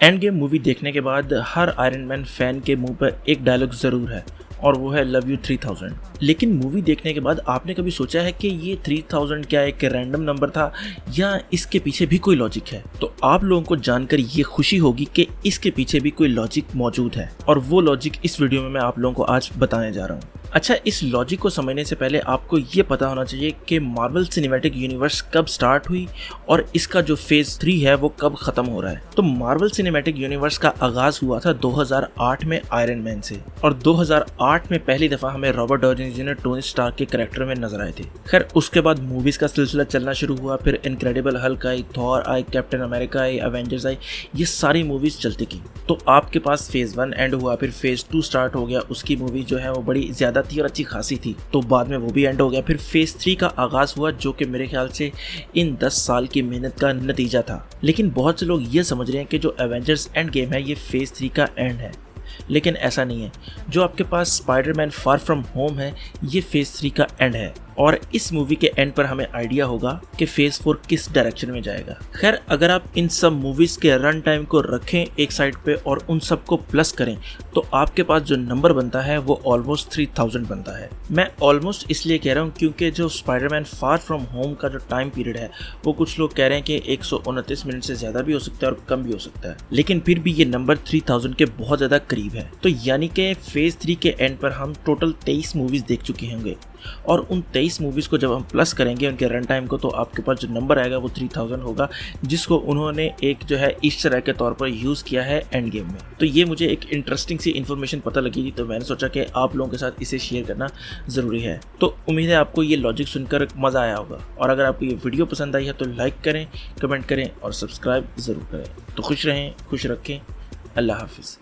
End game movie देखने के बाद हर आयरन मैन फैन के मुंह पर एक डायलॉग ज़रूर है और वो है लव यू 3000। लेकिन मूवी देखने के बाद आपने कभी सोचा है कि ये 3000 क्या एक रैंडम नंबर था या इसके पीछे भी कोई लॉजिक है? तो आप लोगों को जानकर ये खुशी होगी कि इसके पीछे भी कोई लॉजिक मौजूद है और वो लॉजिक इस वीडियो में मैं आप लोगों को आज बताने जा रहा हूँ। अच्छा, इस लॉजिक को समझने से पहले आपको ये पता होना चाहिए कि मार्वल सिनेमैटिक यूनिवर्स कब स्टार्ट हुई और इसका जो फेज 3 है वो कब खत्म हो रहा है। तो मार्वल सिनेमैटिक यूनिवर्स का आगाज हुआ था 2008 में आयरन मैन से और 2008 में पहली दफा हमें Robert Downey junior Tony Stark के कैरेक्टर में नजर आए थे। खैर उसके बाद मूवीज का सिलसिला चलना शुरू हुआ, फिर इनक्रेडिबल हल्क आई, थॉर आई, कैप्टन अमेरिका आई, एवेंजर्स आई, ये सारी मूवीज चलती की। तो आपके पास फेज 1 एंड हुआ, फिर फेज 2 स्टार्ट हो गया, उसकी मूवी जो है वो बड़ी ज्यादा थी और अच्छी खासी थी, तो बाद में वो भी एंड हो गया। फिर फेज 3 का आगाज हुआ जो कि मेरे ख्याल से इन 10 साल की मेहनत का नतीजा था। लेकिन बहुत से लोग ये समझ रहे हैं कि जो एवेंजर्स एंड गेम है ये फेज 3 का एंड है, लेकिन ऐसा नहीं है। जो आपके पास स्पाइडरमैन फार फ्रॉम होम है ये फेज 3 का एंड है और इस मूवी के एंड पर हमें आइडिया होगा कि फेज 4 किस डायरेक्शन में जाएगा। खैर अगर आप इन सब मूवीज के रन टाइम को रखें एक साइड पे और उन सब को प्लस करें तो आपके पास जो नंबर बनता है वो ऑलमोस्ट 3000 बनता है। मैं ऑलमोस्ट इसलिए कह रहा हूँ क्योंकि जो स्पाइडरमैन फार फ्रॉम होम का जो टाइम पीरियड है वो कुछ लोग कह रहे हैं कि 129 मिनट से ज्यादा भी हो सकता है और कम भी हो सकता है, लेकिन फिर भी ये नंबर 3000 के बहुत ज्यादा करीब है। तो यानी कि फेज 3 के एंड पर हम टोटल 23 मूवीज देख चुके होंगे और उन 23 मूवीज को जब हम प्लस करेंगे उनके रन टाइम को तो आपके पास जो नंबर आएगा वो 3000 होगा, जिसको उन्होंने एक जो है ईस्टर एग के तौर पर यूज किया है एंड गेम में। तो ये मुझे एक इंटरेस्टिंग सी इन्फॉर्मेशन पता लगी थी, तो मैंने सोचा कि आप लोगों के साथ इसे शेयर करना जरूरी है। तो उम्मीद है आपको ये लॉजिक सुनकर मजा आया होगा और अगर आपको ये वीडियो पसंद आई है तो लाइक करें, कमेंट करें और सब्सक्राइब जरूर करें। तो खुश रहें, खुश रखें। अल्लाह हाफिज।